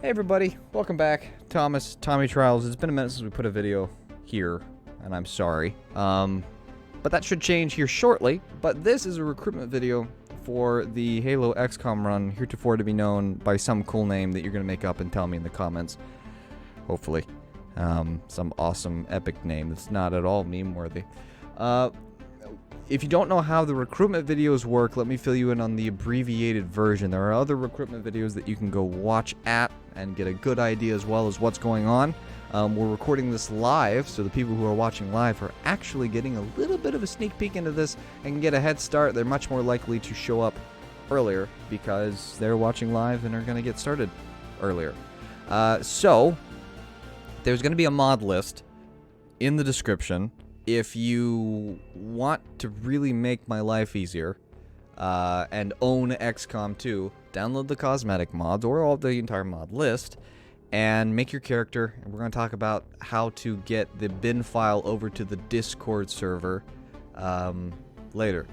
Hey everybody, welcome back. Tommy Trials. It's been a minute since we put a video here, and I'm sorry. But that should change here shortly. But this is a recruitment video for the Halo XCOM run, heretofore to be known by some cool name that you're going to make up and tell me in the comments. Hopefully. Some awesome epic name that's not at all meme-worthy. If you don't know how the recruitment videos work, let me fill you in on the abbreviated version. There are other recruitment videos that you can go watch at and get a good idea as well as what's going on. We're recording this live, so the people who are watching live are actually getting a little bit of a sneak peek into this and can get a head start. They're much more likely to show up earlier because they're watching live and are going to get started earlier. So, there's going to be a mod list in the description. If you want to really make my life easier and own XCOM 2, download the cosmetic mods or all the entire mod list and make your character. And we're going to talk about how to get the bin file over to the Discord server later.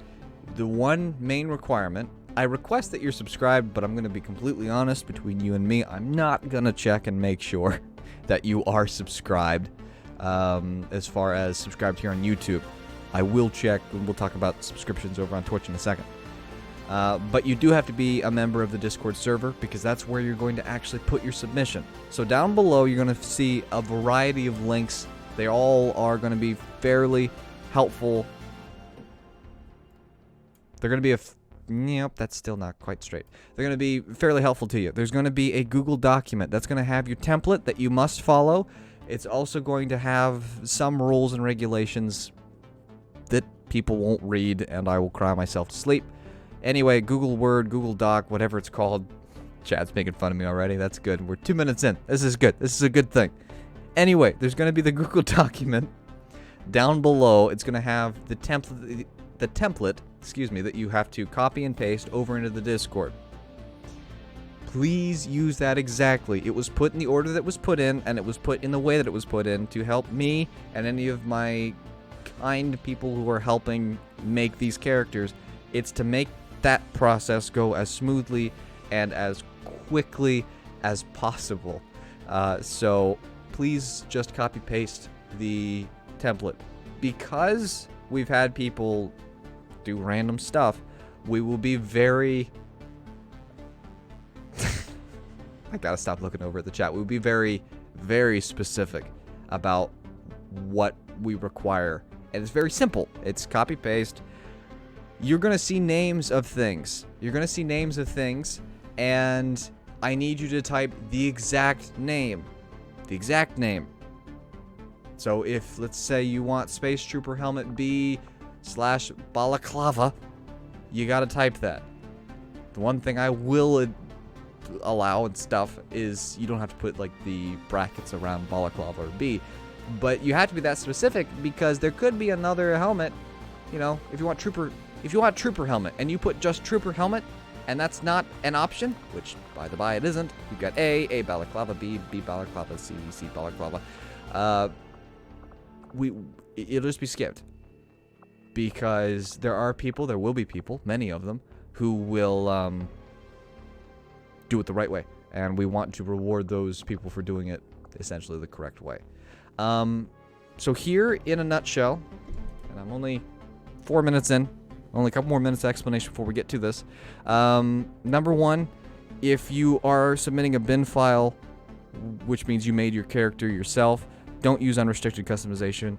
The one main requirement, I request that you're subscribed, but I'm going to be completely honest between you and me. I'm not going to check and make sure that you are subscribed. As far as subscribed here on YouTube. I will check, and we'll talk about subscriptions over on Twitch in a second. But you do have to be a member of the Discord server, because that's where you're going to actually put your submission. So down below, you're going to see a variety of links. They all are going to be fairly helpful. They're going to be Yep, that's still not quite straight. They're going to be fairly helpful to you. There's going to be a Google document that's going to have your template that you must follow. It's also going to have some rules and regulations that people won't read, and I will cry myself to sleep. Anyway, Google Word, Google Doc, whatever it's called. Chad's making fun of me already. That's good. We're 2 minutes in. This is good. This is a good thing. Anyway, there's going to be the Google document. Down below, it's going to have the template, that you have to copy and paste over into the Discord. Please use that exactly. It was put in the order that was put in, and it was put in the way that it was put in to help me and any of my kind people who are helping make these characters. It's to make that process go as smoothly and as quickly as possible. So please just copy paste the template. Because we've had people do random stuff, we will be very... I gotta stop looking over at the chat. We'll be very, very specific about what we require. And it's very simple. It's copy-paste. You're gonna see names of things. And I need you to type the exact name. So if, let's say, you want Space Trooper Helmet B/Balaclava, you gotta type that. The one thing I will allow and stuff is you don't have to put like the brackets around balaclava or B, but you have to be that specific because there could be another helmet. You know, if you want trooper helmet and you put just trooper helmet and that's not an option, which by the by it isn't, you've got A balaclava, B balaclava, C balaclava, it'll just be skipped because there will be people, many of them, who will do it the right way, and we want to reward those people for doing it essentially the correct way. So here in a nutshell, and I'm only 4 minutes in, only a couple more minutes of explanation before we get to this. Number one, if you are submitting a bin file, which means you made your character yourself, don't use unrestricted customization.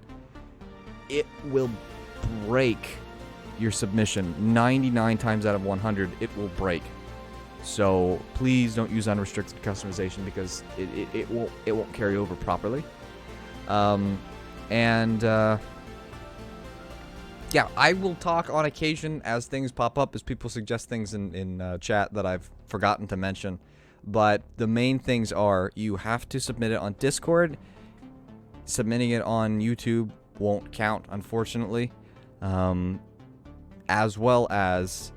It will break your submission. 99 times out of 100, it will break. So please don't use unrestricted customization because it won't carry over properly. Yeah, I will talk on occasion as things pop up, as people suggest things in chat that I've forgotten to mention. But the main things are you have to submit it on Discord. Submitting it on YouTube won't count, unfortunately. As well as,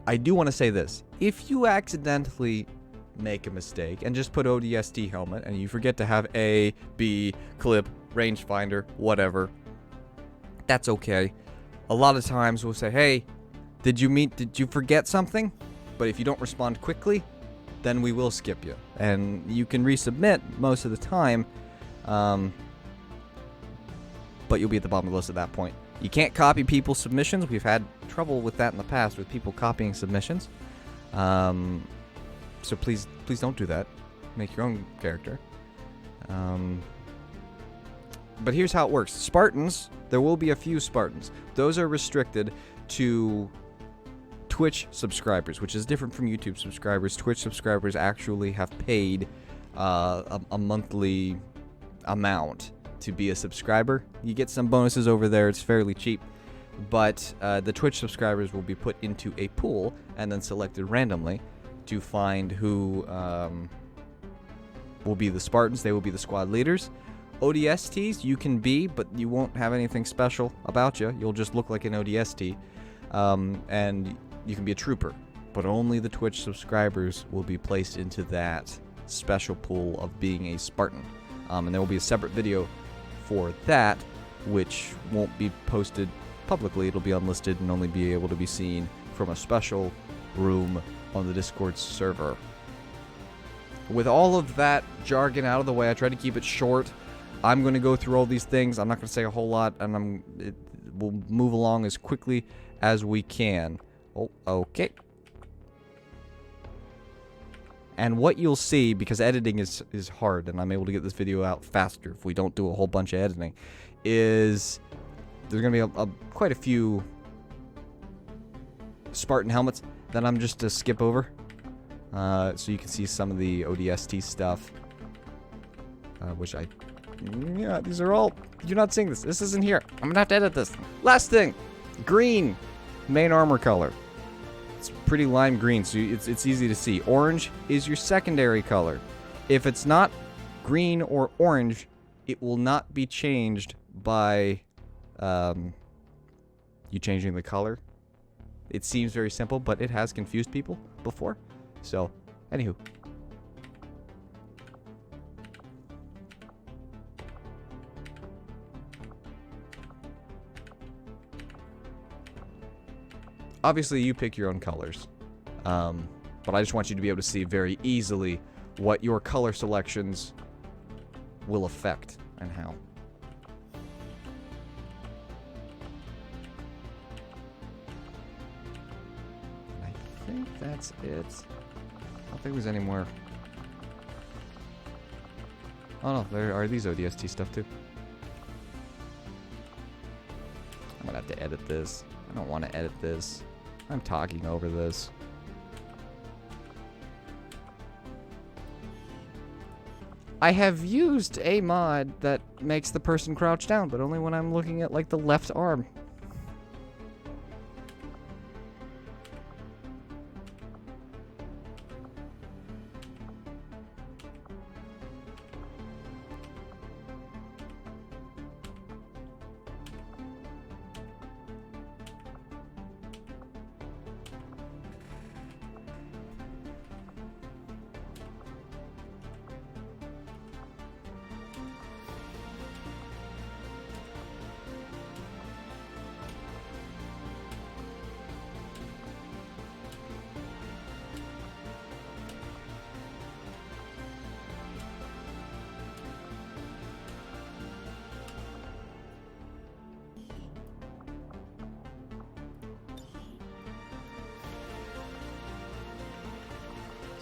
I do want to say this. If you accidentally make a mistake and just put ODST helmet and you forget to have A, B, clip, rangefinder, whatever, that's okay. A lot of times we'll say, hey, did you forget something? But if you don't respond quickly, then we will skip you. And you can resubmit most of the time, but you'll be at the bottom of the list at that point. You can't copy people's submissions. We've had trouble with that in the past with people copying submissions. So please don't do that. Make your own character. But here's how it works. Spartans, there will be a few Spartans. Those are restricted to Twitch subscribers, which is different from YouTube subscribers. Twitch subscribers actually have paid a monthly amount to be a subscriber. You get some bonuses over there. It's fairly cheap. But the Twitch subscribers will be put into a pool and then selected randomly to find who will be the Spartans. They will be the squad leaders. ODSTs you can be, but you won't have anything special about you. You'll just look like an ODST. And you can be a trooper. But only the Twitch subscribers will be placed into that special pool of being a Spartan. And there will be a separate video for that, which won't be posted publicly. It'll be unlisted and only be able to be seen from a special room on the Discord server. With all of that jargon out of the way, I tried to keep it short. I'm going to go through all these things. I'm not going to say a whole lot, and we'll move along as quickly as we can. Oh, okay. And what you'll see, because editing is hard, and I'm able to get this video out faster if we don't do a whole bunch of editing, is there's going to be quite a few Spartan helmets that I'm just to skip over. So you can see some of the ODST stuff, which yeah, these are all, you're not seeing this. This isn't here. I'm going to have to edit this. Last thing, green, main armor color. It's pretty lime green, so it's easy to see. Orange is your secondary color. If it's not green or orange, it will not be changed by you changing the color. It seems very simple, but it has confused people before. So, anywho. Obviously, you pick your own colors, but I just want you to be able to see very easily what your color selections will affect and how. I think that's it. I don't think there's any more. Oh no, there are these ODST stuff too. I'm gonna have to edit this. I don't want to edit this. I'm talking over this. I have used a mod that makes the person crouch down, but only when I'm looking at like the left arm.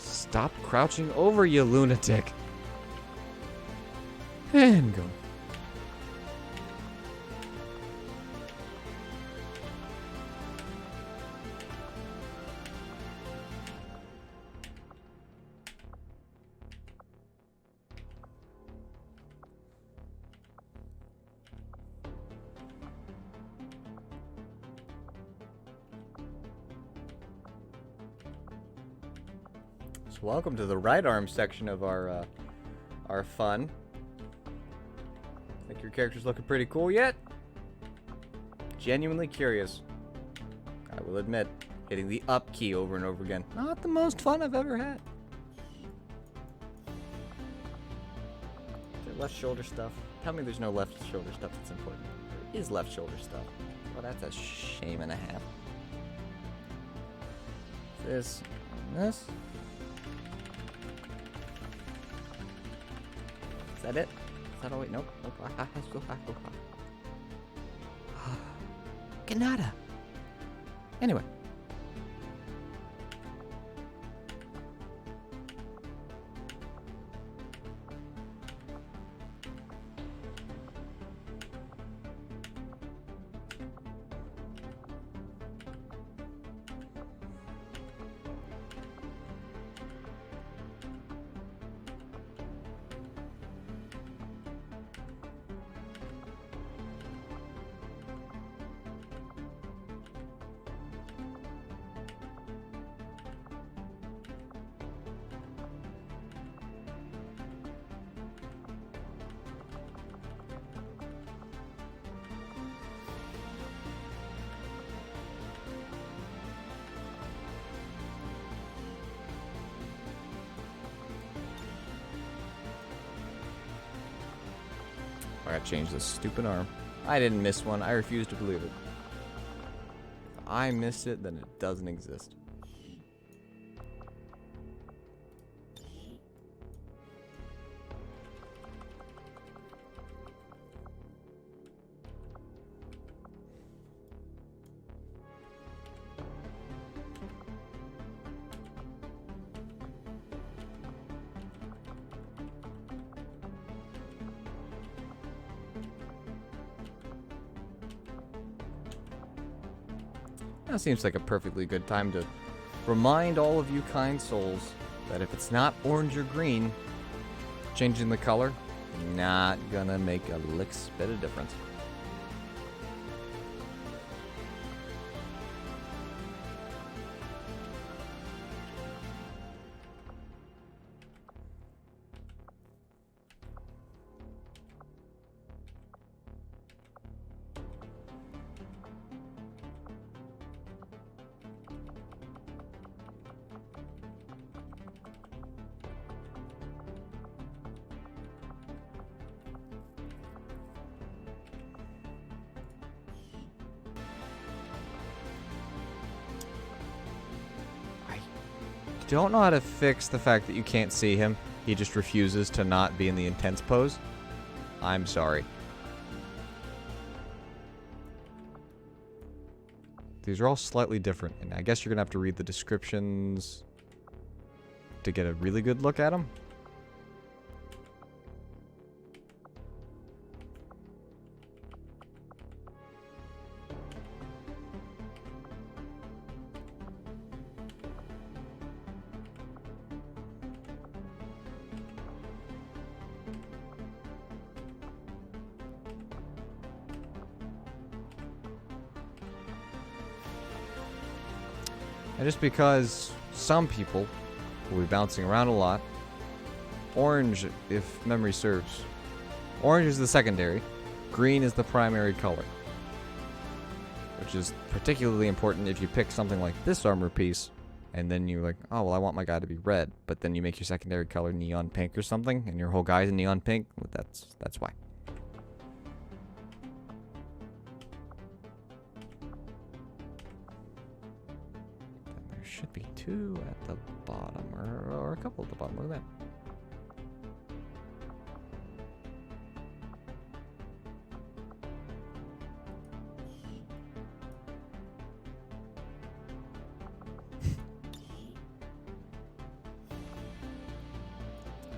Stop crouching over, you lunatic. And go. Welcome to the right arm section of our fun. Think your character's looking pretty cool yet? Genuinely curious. I will admit, hitting the up key over and over again. Not the most fun I've ever had. Is there left shoulder stuff? Tell me there's no left shoulder stuff that's important. There is left shoulder stuff. Well, that's a shame and a half. This and this. that it? Is that all? Wait, nope. Canada. Anyway. I gotta change this stupid arm. I didn't miss one. I refuse to believe it. If I missed it, then it doesn't exist. That seems like a perfectly good time to remind all of you kind souls that if it's not orange or green, changing the color, not gonna make a lick bit of difference. Don't know how to fix the fact that you can't see him. He just refuses to not be in the intense pose. I'm sorry. These are all slightly different, and I guess you're gonna have to read the descriptions to get a really good look at them. And just because some people will be bouncing around a lot, orange, if memory serves, orange is the secondary, green is the primary color. Which is particularly important if you pick something like this armor piece, and then you're like, oh, well, I want my guy to be red, but then you make your secondary color neon pink or something, and your whole guy's in neon pink, well, that's why. Should be two at the bottom, or a couple at the bottom. Look at that.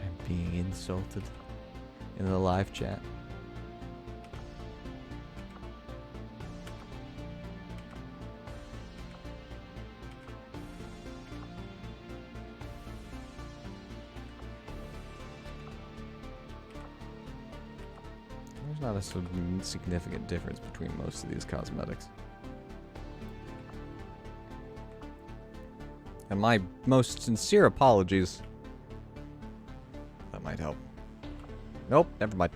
I'm being insulted in the live chat. Not a significant difference between most of these cosmetics. And my most sincere apologies. That might help. Nope, never mind.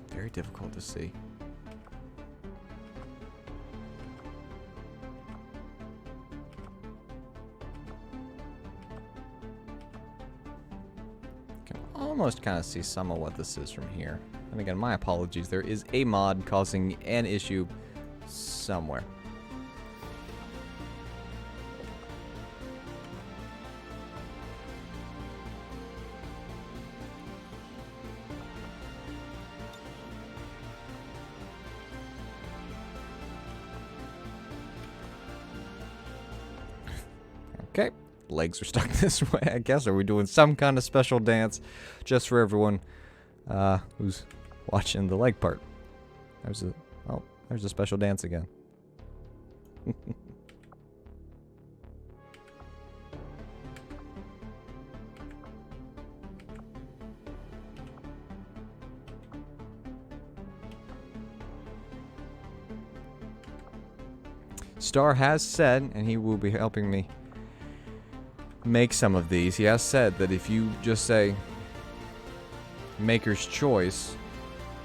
Very difficult to see. Almost kind of see some of what this is from here. And again, my apologies. There is a mod causing an issue somewhere. Okay, legs are stuck this way, I guess. Are we doing some kind of special dance just for everyone who's watching the leg part? There's a special dance again. Star has said, and he will be helping me make some of these, he has said that if you just say maker's choice,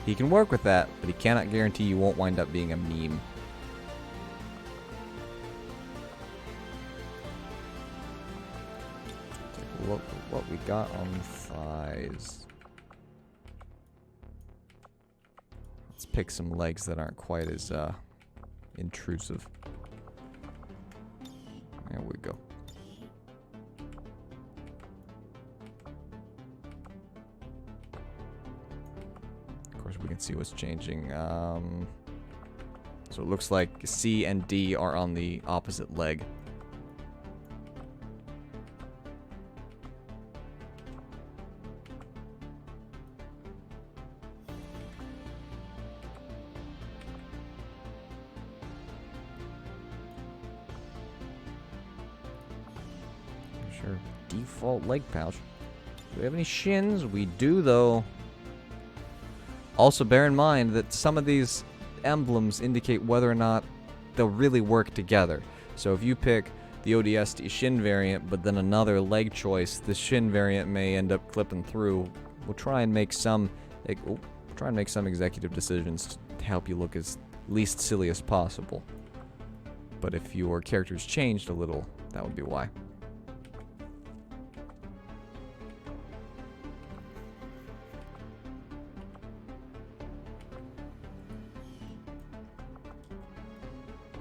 he can work with that, but he cannot guarantee you won't wind up being a meme. Take a look at what we got on the thighs. Let's pick some legs that aren't quite as intrusive. There we go. Of course, we can see what's changing. So it looks like C and D are on the opposite leg. Sure, default leg pouch. Do we have any shins? We do, though. Also, bear in mind that some of these emblems indicate whether or not they'll really work together. So if you pick the ODST shin variant, but then another leg choice, the shin variant may end up clipping through. We'll try and make some executive decisions to help you look as least silly as possible. But if your character's changed a little, that would be why.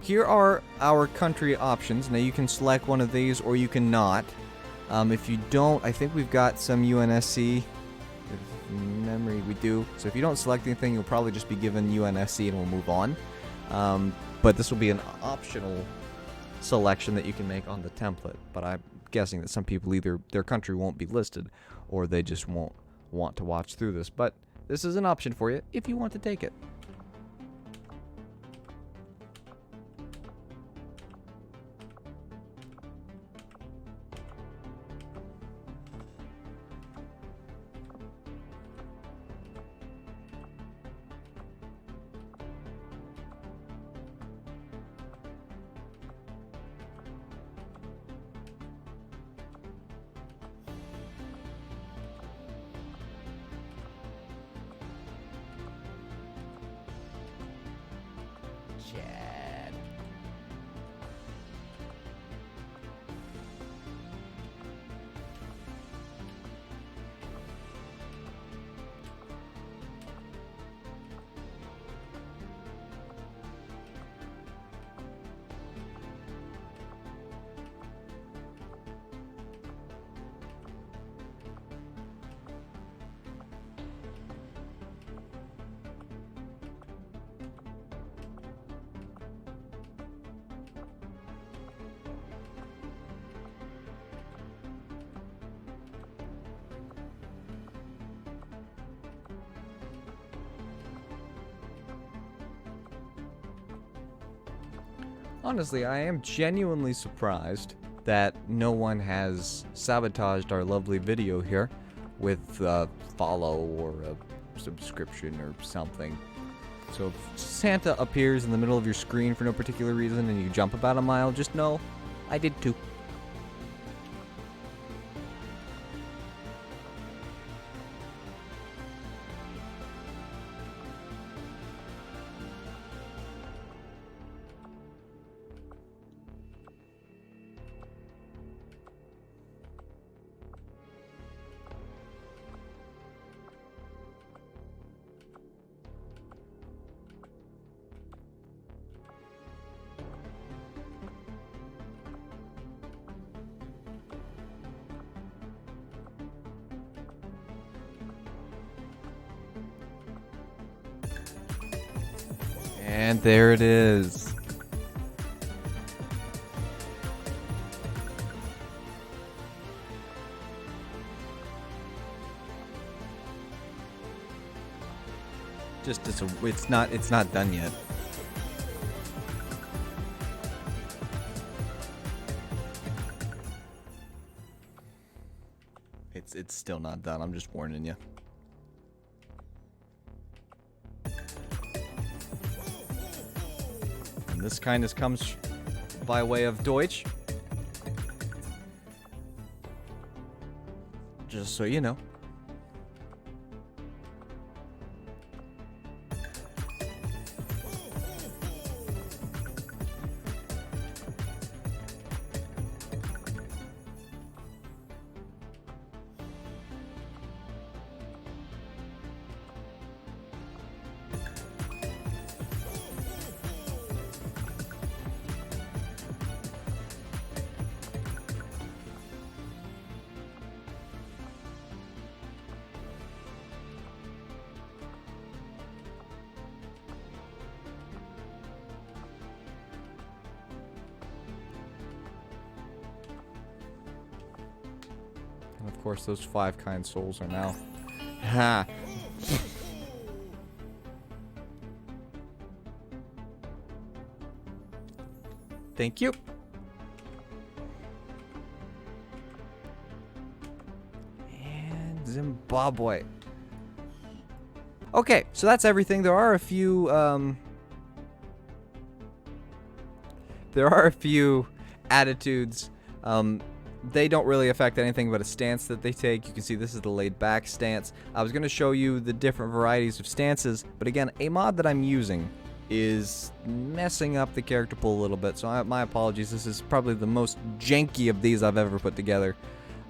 Here are our country options. Now you can select one of these or you can not. If you don't, I think we've got some UNSC. If memory, we do. So if you don't select anything, you'll probably just be given UNSC and we'll move on. But this will be an optional selection that you can make on the template. But I'm guessing that some people either their country won't be listed or they just won't want to watch through this. But this is an option for you if you want to take it. Chad. Honestly, I am genuinely surprised that no one has sabotaged our lovely video here with a follow or a subscription or something. So if Santa appears in the middle of your screen for no particular reason and you jump about a mile, just know I did too. And there it is. It's not done yet. It's still not done. I'm just warning you. And this kind of comes by way of Deutsch. Just so you know. And of course, those 5 kind souls are now. Ha! Thank you. And Zimbabwe. Okay, so that's everything. There are a few attitudes. They don't really affect anything but a stance that they take. You can see this is the laid back stance. I was going to show you the different varieties of stances, but again, a mod that I'm using is messing up the character pool a little bit, so my apologies. This is probably the most janky of these I've ever put together.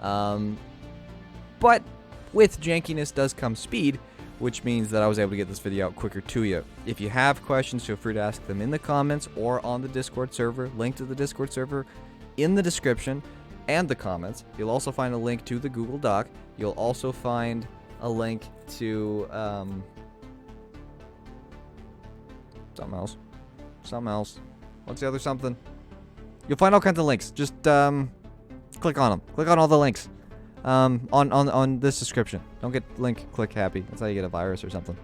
But with jankiness does come speed, which means that I was able to get this video out quicker to you. If you have questions, feel free to ask them in the comments or on the Discord server. Link to the Discord server in the description and the comments. You'll also find a link to the Google Doc. You'll also find a link to something else. What's the other something? You'll find all kinds of links. Just click on them. Click on all the links on this description. Don't get link click happy. That's how you get a virus or something.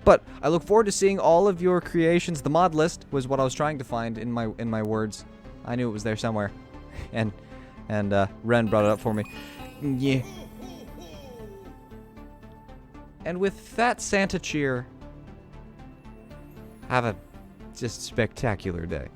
But I look forward to seeing all of your creations. The mod list was what I was trying to find in my words. I knew it was there somewhere, and Ren brought it up for me. Yeah. And with that Santa cheer, have a just spectacular day.